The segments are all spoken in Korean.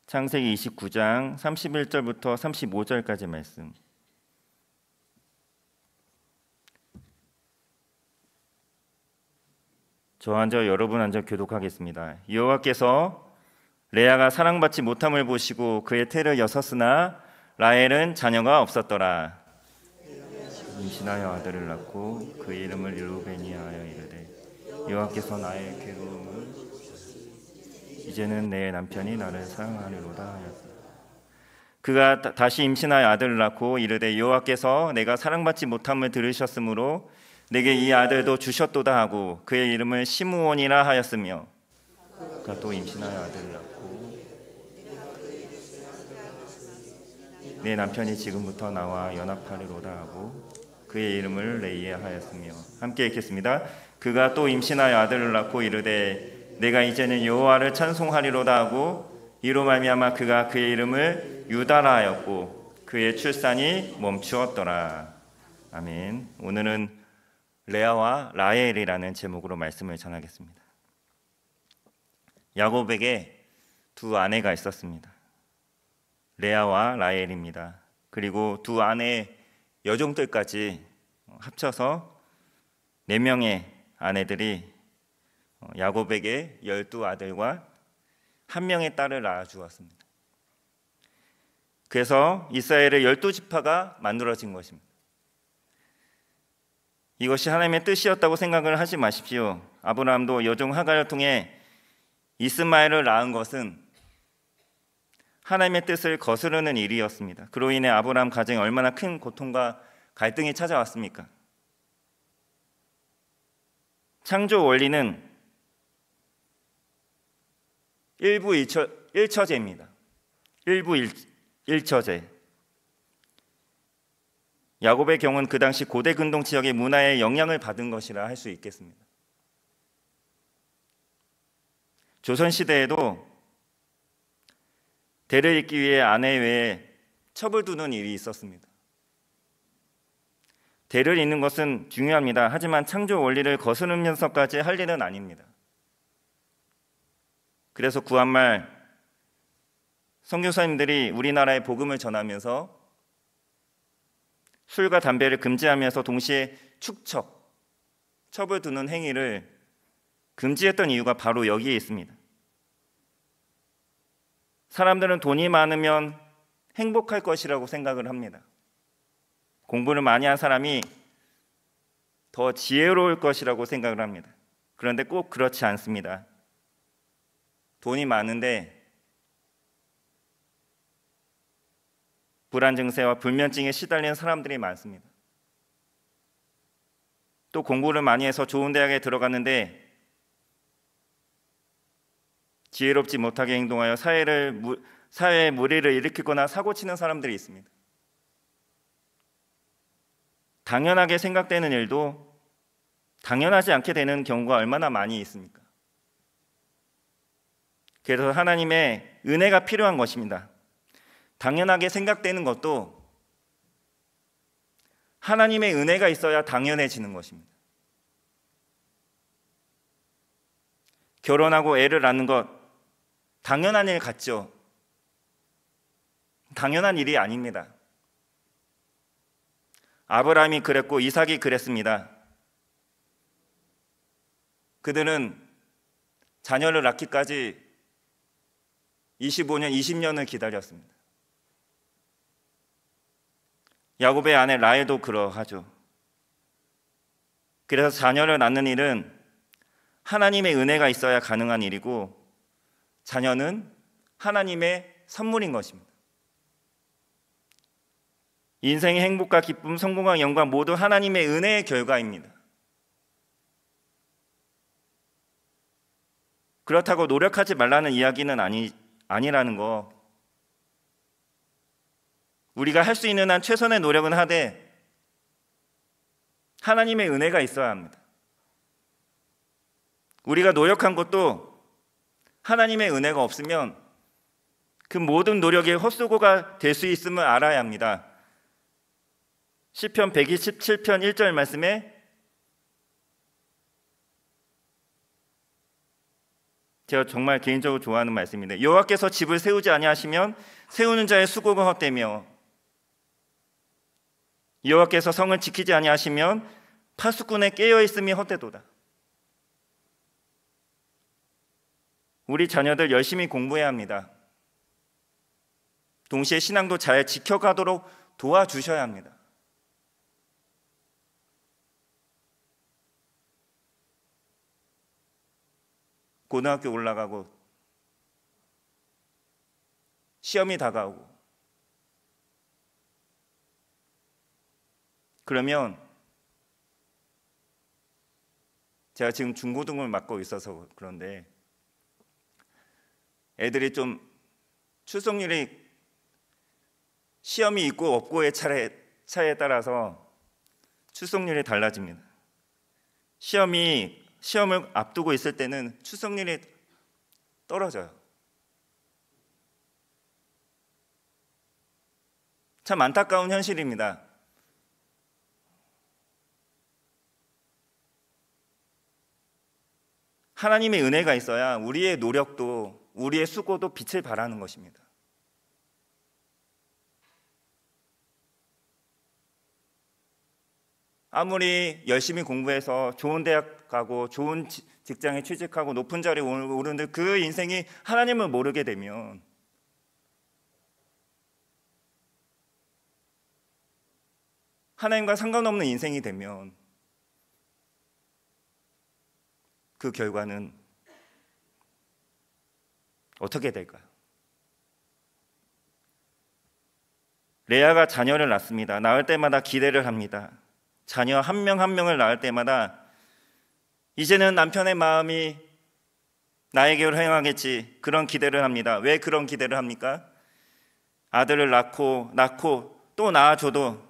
창세기 29장 31절부터 35절까지 말씀. 저 한절 여러분 한절 교독하겠습니다. 여호와께서 레아가 사랑받지 못함을 보시고 그의 태를 여섰으나 라헬은 자녀가 없었더라. 임신하여 아들을 낳고 그의 이름을 르우벤이라 하여 이르되 여호와께서 나의 괴로움을 이제는 내 남편이 나를 사랑하리로다 하였다. 그가 다시 임신하여 아들을 낳고 이르되 여호와께서 내가 사랑받지 못함을 들으셨으므로 내게 이 아들도 주셨도다 하고 그의 이름을 시므온이라 하였으며 그가 또 임신하여 아들을 낳고 내 남편이 지금부터 나와 연합하리로다 하고 그의 이름을 레이야 하였으며. 함께 읽겠습니다. 그가 또 임신하여 아들을 낳고 이르되 내가 이제는 여호와를 찬송하리로다 하고 이로 말미암아 그가 그의 이름을 유다라 하였고 그의 출산이 멈추었더라. 아멘. 오늘은 레아와 라헬이라는 제목으로 말씀을 전하겠습니다. 야곱에게 두 아내가 있었습니다. 레아와 라헬입니다. 그리고 두 아내의 여종들까지 합쳐서 4명의 아내들이 야곱에게 12아들과 1명의 딸을 낳아주었습니다. 그래서 이스라엘의 12지파가 만들어진 것입니다. 이것이 하나님의 뜻이었다고 생각을 하지 마십시오. 아브라함도 여종 하갈을 통해 이스마엘을 낳은 것은 하나님의 뜻을 거스르는 일이었습니다. 그로 인해 아브라함 가정에 얼마나 큰 고통과 갈등이 찾아왔습니까? 창조 원리는 일처제입니다. 일처제. 야곱의 경우는 그 당시 고대 근동 지역의 문화에 영향을 받은 것이라 할 수 있겠습니다. 조선시대에도 대를 잇기 위해 아내 외에 첩을 두는 일이 있었습니다. 대를 잇는 것은 중요합니다. 하지만 창조 원리를 거스르면서까지 할 일은 아닙니다. 그래서 구한말 선교사님들이 우리나라에 복음을 전하면서 술과 담배를 금지하면서 동시에 첩을 두는 행위를 금지했던 이유가 바로 여기에 있습니다. 사람들은 돈이 많으면 행복할 것이라고 생각을 합니다. 공부를 많이 한 사람이 더 지혜로울 것이라고 생각을 합니다. 그런데 꼭 그렇지 않습니다. 돈이 많은데 불안 증세와 불면증에 시달리는 사람들이 많습니다. 또 공부를 많이 해서 좋은 대학에 들어갔는데 지혜롭지 못하게 행동하여 사회에 무리를 일으키거나 사고치는 사람들이 있습니다. 당연하게 생각되는 일도 당연하지 않게 되는 경우가 얼마나 많이 있습니까? 그래서 하나님의 은혜가 필요한 것입니다. 당연하게 생각되는 것도 하나님의 은혜가 있어야 당연해지는 것입니다. 결혼하고 애를 낳는 것 당연한 일 같죠? 당연한 일이 아닙니다. 아브라함이 그랬고 이삭이 그랬습니다. 그들은 자녀를 낳기까지 25년, 20년을 기다렸습니다. 야곱의 아내 라헬도 그러하죠. 그래서 자녀를 낳는 일은 하나님의 은혜가 있어야 가능한 일이고 자녀는 하나님의 선물인 것입니다. 인생의 행복과 기쁨, 성공과 영광 모두 하나님의 은혜의 결과입니다. 그렇다고 노력하지 말라는 이야기는 아니라는 거. 우리가 할 수 있는 한 최선의 노력은 하되 하나님의 은혜가 있어야 합니다. 우리가 노력한 것도 하나님의 은혜가 없으면 그 모든 노력이 헛수고가 될 수 있음을 알아야 합니다. 시편 127편 1절 말씀에 제가 정말 개인적으로 좋아하는 말씀인데, 여호와께서 집을 세우지 아니하시면 세우는 자의 수고가 헛되며 여호와께서 성을 지키지 아니하시면 파수꾼의 깨어 있음이 헛되도다. 우리 자녀들 열심히 공부해야 합니다. 동시에 신앙도 잘 지켜가도록 도와주셔야 합니다. 고등학교 올라가고 시험이 다가오고 그러면 제가 지금 중고등을 맡고 있어서 그런데 애들이 좀 출석률이 시험이 있고 없고의 차이에 따라서 출석률이 달라집니다. 시험을 앞두고 있을 때는 출석률이 떨어져요. 참 안타까운 현실입니다. 하나님의 은혜가 있어야 우리의 노력도 우리의 수고도 빛을 발하는 것입니다. 아무리 열심히 공부해서 좋은 대학 가고 좋은 직장에 취직하고 높은 자리에 오르는데 그 인생이 하나님을 모르게 되면 하나님과 상관없는 인생이 되면 그 결과는 어떻게 될까요? 레아가 자녀를 낳습니다. 낳을 때마다 기대를 합니다. 자녀 한 명 한 명을 낳을 때마다 이제는 남편의 마음이 나에게로 행하겠지, 그런 기대를 합니다. 왜 그런 기대를 합니까? 아들을 낳고 또 낳아줘도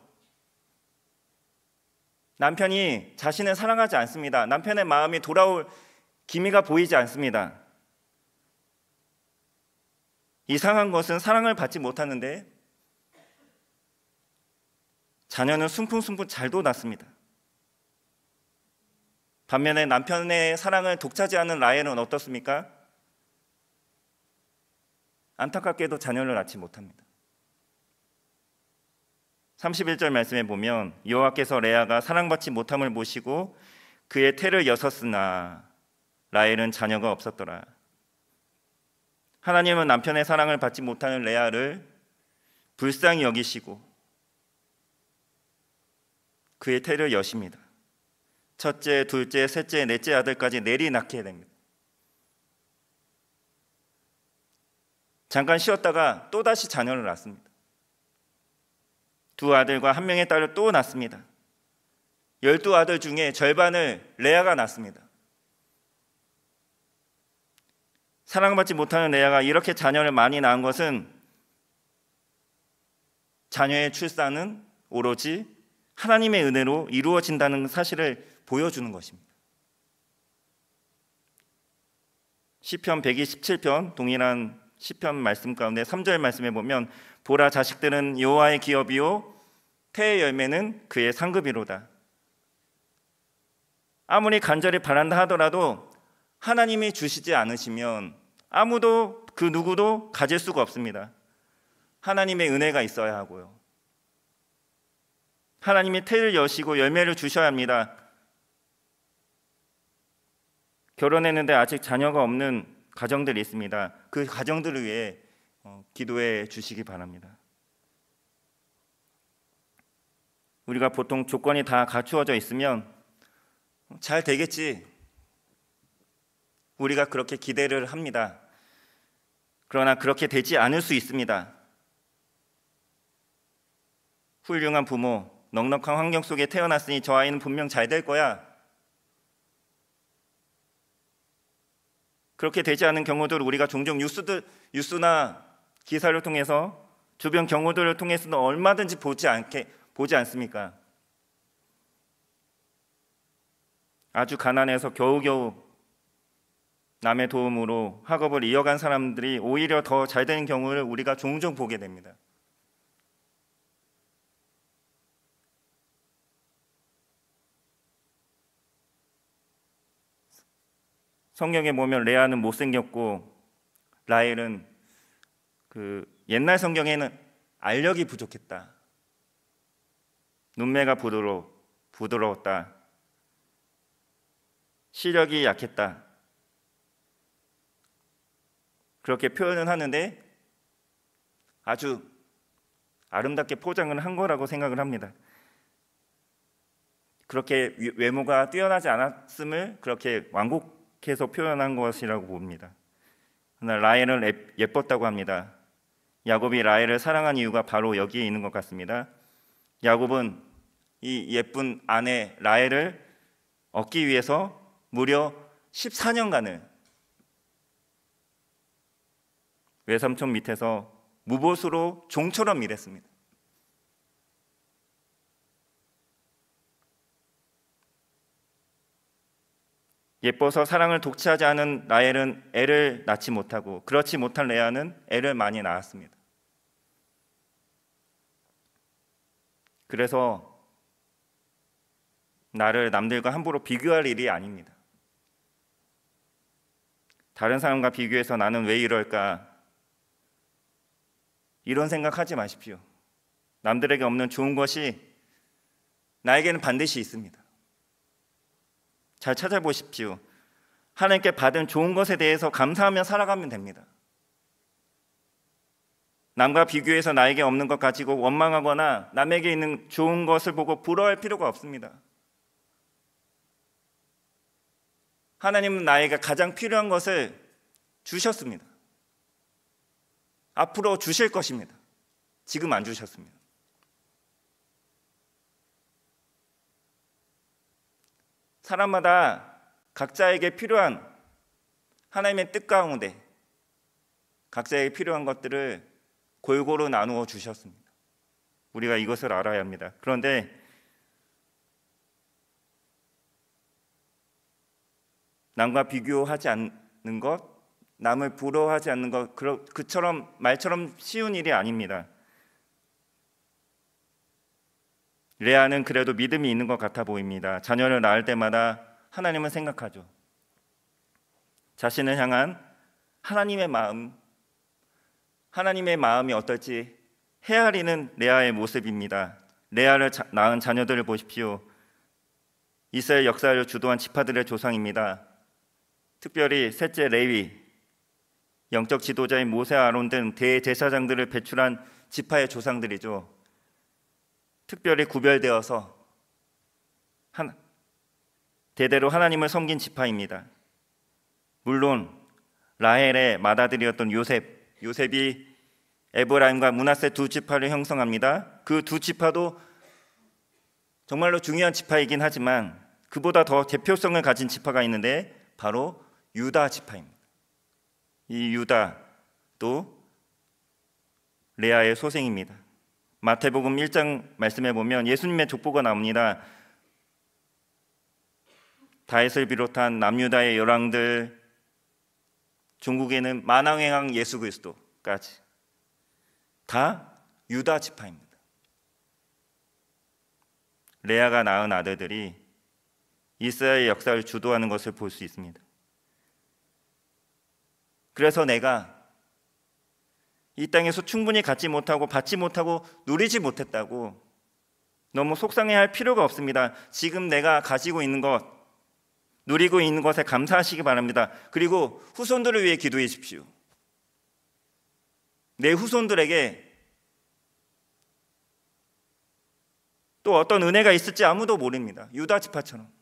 남편이 자신을 사랑하지 않습니다. 남편의 마음이 돌아올 기미가 보이지 않습니다. 이상한 것은 사랑을 받지 못하는데 자녀는 숨풍숨풍 잘도 낳습니다. 반면에 남편의 사랑을 독차지하는 라헬은 어떻습니까? 안타깝게도 자녀를 낳지 못합니다. 31절 말씀에 보면 여호와께서 레아가 사랑받지 못함을 보시고 그의 태를 여섰으나 라헬은 자녀가 없었더라. 하나님은 남편의 사랑을 받지 못하는 레아를 불쌍히 여기시고 그의 태를 여십니다. 첫째, 둘째, 셋째, 넷째 아들까지 내리 낳게 됩니다. 잠깐 쉬었다가 또다시 자녀를 낳습니다. 두 아들과 한 명의 딸을 또 낳습니다. 12아들 중에 절반을 레아가 낳습니다. 사랑받지 못하는 레아가 이렇게 자녀를 많이 낳은 것은 자녀의 출산은 오로지 하나님의 은혜로 이루어진다는 사실을 보여주는 것입니다. 시편 127편 동일한 시편 말씀 가운데 3절 말씀에 보면 보라 자식들은 여호와의 기업이요 태의 열매는 그의 상급이로다. 아무리 간절히 바란다 하더라도 하나님이 주시지 않으시면 아무도 그 누구도 가질 수가 없습니다. 하나님의 은혜가 있어야 하고요. 하나님이 태를 여시고 열매를 주셔야 합니다. 결혼했는데 아직 자녀가 없는 가정들이 있습니다. 그 가정들을 위해 기도해 주시기 바랍니다. 우리가 보통 조건이 다 갖추어져 있으면 잘 되겠지, 우리가 그렇게 기대를 합니다. 그러나 그렇게 되지 않을 수 있습니다. 훌륭한 부모, 넉넉한 환경 속에 태어났으니 저 아이는 분명 잘 될 거야, 그렇게 되지 않은 경우들을 우리가 종종 뉴스나 기사를 통해서 주변 경우들을 통해서도 얼마든지 보지 않습니까? 아주 가난해서 겨우겨우 남의 도움으로 학업을 이어간 사람들이 오히려 더 잘 되는 경우를 우리가 종종 보게 됩니다. 성경에 보면 레아는 못생겼고 라헬은 옛날 성경에는 알력이 부족했다, 눈매가 부드러웠다, 시력이 약했다, 그렇게 표현을 하는데 아주 아름답게 포장을 한 거라고 생각을 합니다. 그렇게 외모가 뛰어나지 않았음을 그렇게 완곡해서 표현한 것이라고 봅니다. 그러나 라헬은 예뻤다고 합니다. 야곱이 라헬을 사랑한 이유가 바로 여기에 있는 것 같습니다. 야곱은 이 예쁜 아내 라헬을 얻기 위해서 무려 14년간을 외삼촌 밑에서 무보수로 종처럼 일했습니다. 예뻐서 사랑을 독차지 않은 라헬은 애를 낳지 못하고, 그렇지 못한 레아는 애를 많이 낳았습니다. 그래서 나를 남들과 함부로 비교할 일이 아닙니다. 다른 사람과 비교해서 나는 왜 이럴까, 이런 생각하지 마십시오. 남들에게 없는 좋은 것이 나에게는 반드시 있습니다. 잘 찾아보십시오. 하나님께 받은 좋은 것에 대해서 감사하며 살아가면 됩니다. 남과 비교해서 나에게 없는 것 가지고 원망하거나 남에게 있는 좋은 것을 보고 부러워할 필요가 없습니다. 하나님은 나에게 가장 필요한 것을 주셨습니다. 앞으로 주실 것입니다. 지금 안 주셨습니다. 사람마다 각자에게 필요한 하나님의 뜻 가운데 각자에게 필요한 것들을 골고루 나누어 주셨습니다. 우리가 이것을 알아야 합니다. 그런데 남과 비교하지 않는 것, 남을 부러워하지 않는 것, 그처럼 말처럼 쉬운 일이 아닙니다. 레아는 그래도 믿음이 있는 것 같아 보입니다. 자녀를 낳을 때마다 하나님을 생각하죠. 자신을 향한 하나님의 마음이 어떨지 헤아리는 레아의 모습입니다. 레아를 낳은 자녀들을 보십시오. 이스라엘 역사를 주도한 지파들의 조상입니다. 특별히 셋째 레위, 영적 지도자인 모세, 아론 등 대제사장들을 배출한 지파의 조상들이죠. 특별히 구별되어서 대대로 하나님을 섬긴 지파입니다. 물론 라헬의 맏아들이었던 요셉이 에브라임과 므낫세 두 지파를 형성합니다. 그 두 지파도 정말로 중요한 지파이긴 하지만 그보다 더 대표성을 가진 지파가 있는데 바로 유다 지파입니다. 이 유다도 레아의 소생입니다. 마태복음 1장 말씀에 보면 예수님의 족보가 나옵니다. 다윗을 비롯한 남유다의 열왕들, 중국에는 만왕의 예수 그리스도까지 다 유다 지파입니다. 레아가 낳은 아들들이 이스라엘 역사를 주도하는 것을 볼 수 있습니다. 그래서 내가 이 땅에서 충분히 갖지 못하고 받지 못하고 누리지 못했다고 너무 속상해할 필요가 없습니다. 지금 내가 가지고 있는 것, 누리고 있는 것에 감사하시기 바랍니다. 그리고 후손들을 위해 기도해 주십시오. 내 후손들에게 또 어떤 은혜가 있을지 아무도 모릅니다. 유다 지파처럼.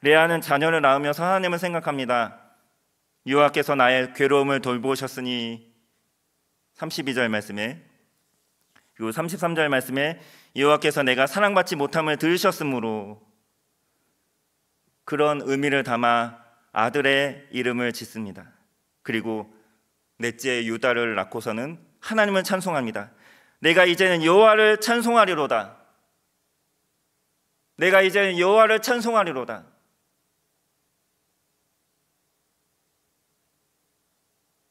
레아는 자녀를 낳으면서 하나님을 생각합니다. 여호와께서 나의 괴로움을 돌보셨으니 32절 말씀에, 그리고 33절 말씀에 여호와께서 내가 사랑받지 못함을 들으셨으므로, 그런 의미를 담아 아들의 이름을 짓습니다. 그리고 넷째 유다를 낳고서는 하나님을 찬송합니다. 내가 이제는 여호와를 찬송하리로다. 내가 이제는 여호와를 찬송하리로다.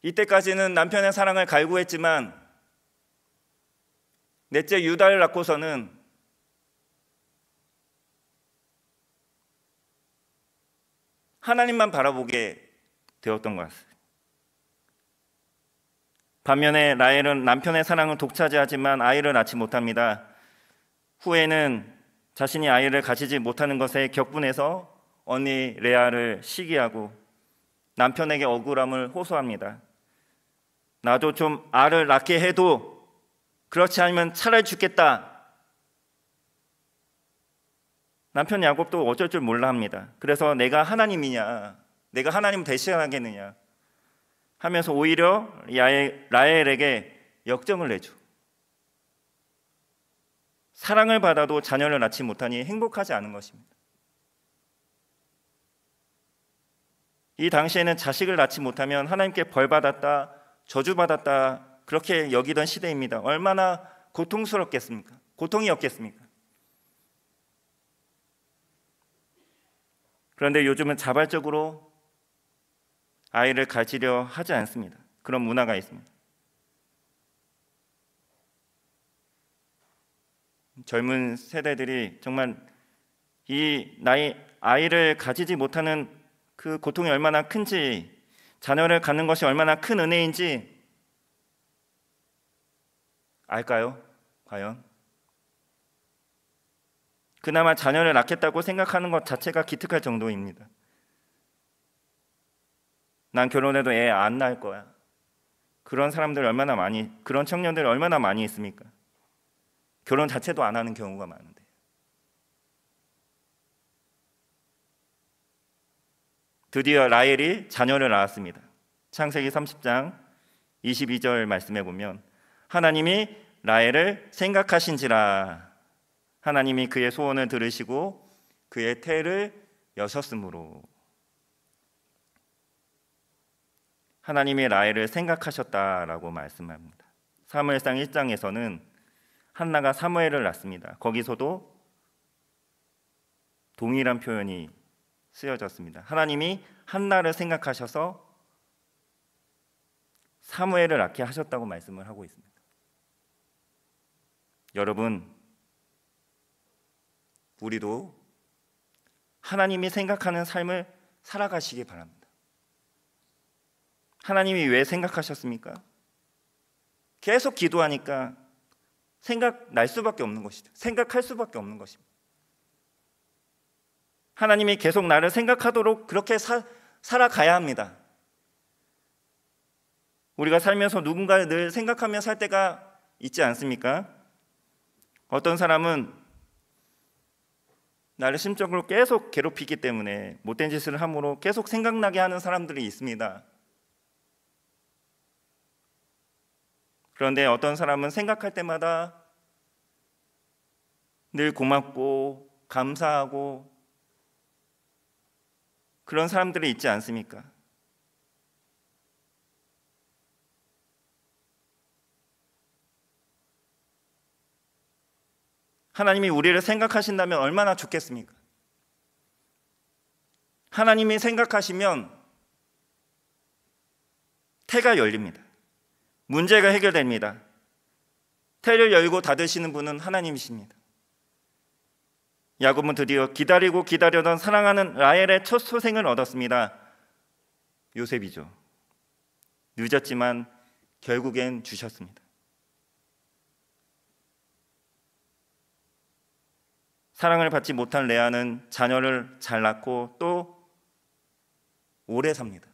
이때까지는 남편의 사랑을 갈구했지만 넷째 유다를 낳고서는 하나님만 바라보게 되었던 것 같습니다. 반면에 라헬은 남편의 사랑을 독차지하지만 아이를 낳지 못합니다. 후에는 자신이 아이를 가지지 못하는 것에 격분해서 언니 레아를 시기하고 남편에게 억울함을 호소합니다. 나도 좀 알을 낳게 해도 그렇지 않으면 차라리 죽겠다. 남편 야곱도 어쩔 줄 몰라 합니다. 그래서 내가 하나님이냐, 내가 하나님 대신하겠느냐 하면서 오히려 라헬에게 역정을 내죠. 사랑을 받아도 자녀를 낳지 못하니 행복하지 않은 것입니다. 이 당시에는 자식을 낳지 못하면 하나님께 벌받았다, 저주받았다 그렇게 여기던 시대입니다. 얼마나 고통스럽겠습니까? 고통이었겠습니까? 그런데 요즘은 자발적으로 아이를 가지려 하지 않습니다. 그런 문화가 있습니다. 젊은 세대들이 정말 이 아이를 가지지 못하는 그 고통이 얼마나 큰지, 자녀를 갖는 것이 얼마나 큰 은혜인지 알까요? 과연? 그나마 자녀를 낳겠다고 생각하는 것 자체가 기특할 정도입니다. 난 결혼해도 애 안 낳을 거야. 그런 사람들 얼마나 많이, 그런 청년들 얼마나 많이 있습니까? 결혼 자체도 안 하는 경우가 많은데. 드디어 라헬이 자녀를 낳았습니다. 창세기 30장 22절 말씀해 보면 하나님이 라헬을 생각하신지라 하나님이 그의 소원을 들으시고 그의 태를 여셨으므로. 하나님이 라헬을 생각하셨다라고 말씀합니다. 사무엘상 1장에서는 한나가 사무엘을 낳습니다. 거기서도 동일한 표현이 쓰여졌습니다. 하나님이 한나를 생각하셔서 사무엘을 낳게 하셨다고 말씀을 하고 있습니다. 여러분, 우리도 하나님이 생각하는 삶을 살아가시기 바랍니다. 하나님이 왜 생각하셨습니까? 계속 기도하니까 생각날 수밖에 없는 것이죠. 생각할 수밖에 없는 것입니다. 하나님이 계속 나를 생각하도록 그렇게 살아가야 합니다. 우리가 살면서 누군가를 늘 생각하며 살 때가 있지 않습니까? 어떤 사람은 나를 심적으로 계속 괴롭히기 때문에 못된 짓을 함으로 계속 생각나게 하는 사람들이 있습니다. 그런데 어떤 사람은 생각할 때마다 늘 고맙고 감사하고 그런 사람들이 있지 않습니까? 하나님이 우리를 생각하신다면 얼마나 좋겠습니까? 하나님이 생각하시면 태가 열립니다. 문제가 해결됩니다. 태를 열고 닫으시는 분은 하나님이십니다. 야곱은 드디어 기다리고 기다려던 사랑하는 라헬의 첫 소생을 얻었습니다. 요셉이죠. 늦었지만 결국엔 주셨습니다. 사랑을 받지 못한 레아는 자녀를 잘 낳고 또 오래 삽니다.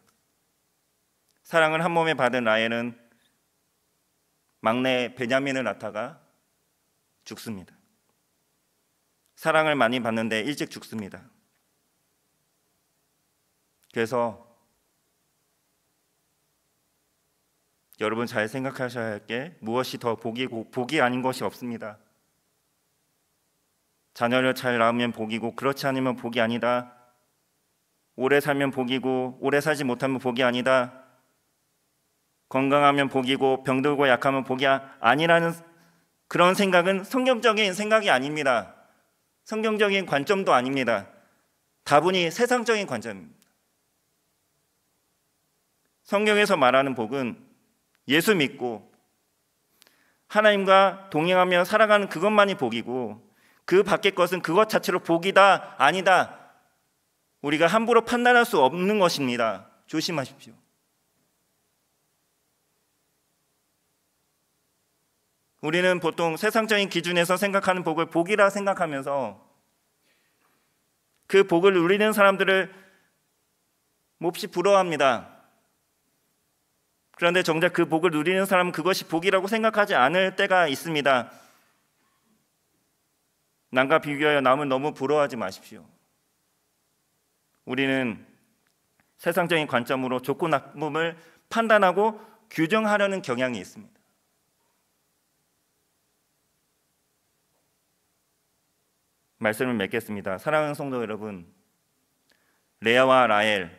사랑을 한 몸에 받은 라헬은 막내 베냐민을 낳다가 죽습니다. 사랑을 많이 받는데 일찍 죽습니다. 그래서 여러분 잘 생각하셔야 할 게 무엇이 더 복이고 복이 아닌 것이 없습니다. 자녀를 잘 낳으면 복이고 그렇지 않으면 복이 아니다. 오래 살면 복이고 오래 살지 못하면 복이 아니다. 건강하면 복이고 병들고 약하면 복이 아니라는 그런 생각은 성경적인 생각이 아닙니다. 성경적인 관점도 아닙니다. 다분히 세상적인 관점입니다. 성경에서 말하는 복은 예수 믿고 하나님과 동행하며 살아가는 그것만이 복이고 그 밖의 것은 그것 자체로 복이다 아니다 우리가 함부로 판단할 수 없는 것입니다. 조심하십시오. 우리는 보통 세상적인 기준에서 생각하는 복을 복이라 생각하면서 그 복을 누리는 사람들을 몹시 부러워합니다. 그런데 정작 그 복을 누리는 사람은 그것이 복이라고 생각하지 않을 때가 있습니다. 남과 비교하여 남을 너무 부러워하지 마십시오. 우리는 세상적인 관점으로 좋고 나쁨을 판단하고 규정하려는 경향이 있습니다. 말씀을 맺겠습니다. 사랑하는 성도 여러분, 레아와 라헬,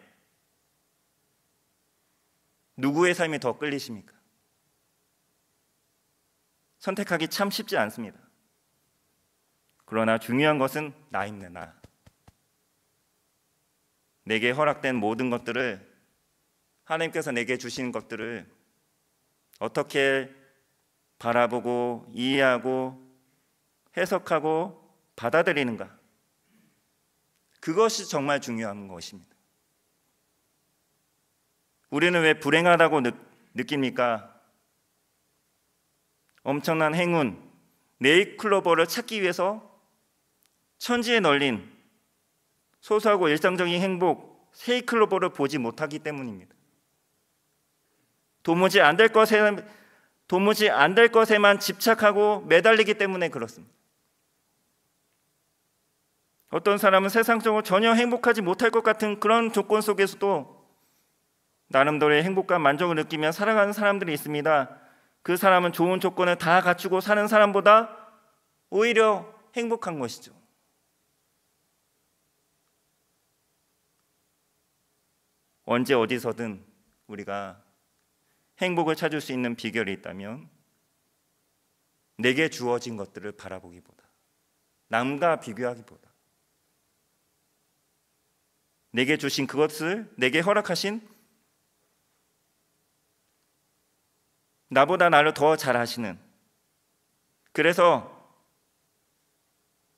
누구의 삶이 더 끌리십니까? 선택하기 참 쉽지 않습니다. 그러나 중요한 것은 나입니다. 나. 내게 허락된 모든 것들을, 하나님께서 내게 주신 것들을 어떻게 바라보고 이해하고 해석하고 받아들이는가, 그것이 정말 중요한 것입니다. 우리는 왜 불행하다고 느낍니까? 엄청난 행운, 네잎클로버를 찾기 위해서 천지에 널린 소소하고 일상적인 행복, 세잎클로버를 보지 못하기 때문입니다. 도무지 안 될 것에만 집착하고 매달리기 때문에 그렇습니다. 어떤 사람은 세상적으로 전혀 행복하지 못할 것 같은 그런 조건 속에서도 나름대로의 행복과 만족을 느끼며 살아가는 사람들이 있습니다. 그 사람은 좋은 조건을 다 갖추고 사는 사람보다 오히려 행복한 것이죠. 언제 어디서든 우리가 행복을 찾을 수 있는 비결이 있다면 내게 주어진 것들을 바라보기보다, 남과 비교하기보다, 내게 주신 그것을, 내게 허락하신, 나보다 나를 더 잘 아시는, 그래서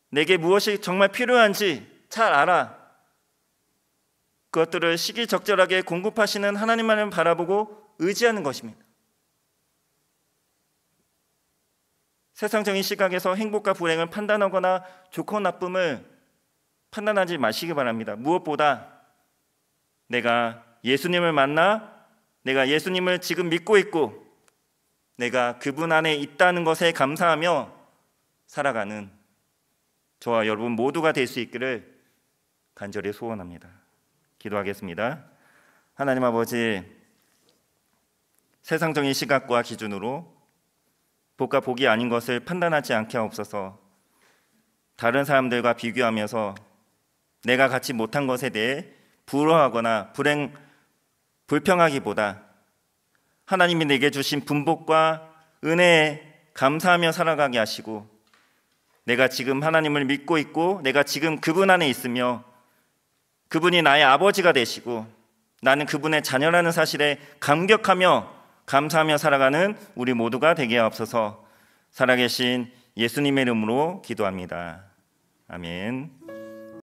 내게 무엇이 정말 필요한지 잘 알아, 그것들을 시기적절하게 공급하시는 하나님만을 바라보고 의지하는 것입니다. 세상적인 시각에서 행복과 불행을 판단하거나 좋고 나쁨을 판단하지 마시기 바랍니다. 무엇보다 내가 예수님을 만나, 내가 예수님을 지금 믿고 있고 내가 그분 안에 있다는 것에 감사하며 살아가는 저와 여러분 모두가 될 수 있기를 간절히 소원합니다. 기도하겠습니다. 하나님 아버지, 세상적인 시각과 기준으로 복과 복이 아닌 것을 판단하지 않게 하옵소서. 다른 사람들과 비교하면서 내가 갖지 못한 것에 대해 부러워하거나 불평하기보다 하나님이 내게 주신 분복과 은혜에 감사하며 살아가게 하시고, 내가 지금 하나님을 믿고 있고 내가 지금 그분 안에 있으며 그분이 나의 아버지가 되시고 나는 그분의 자녀라는 사실에 감격하며 감사하며 살아가는 우리 모두가 되게 하옵소서. 살아계신 예수님의 이름으로 기도합니다. 아멘.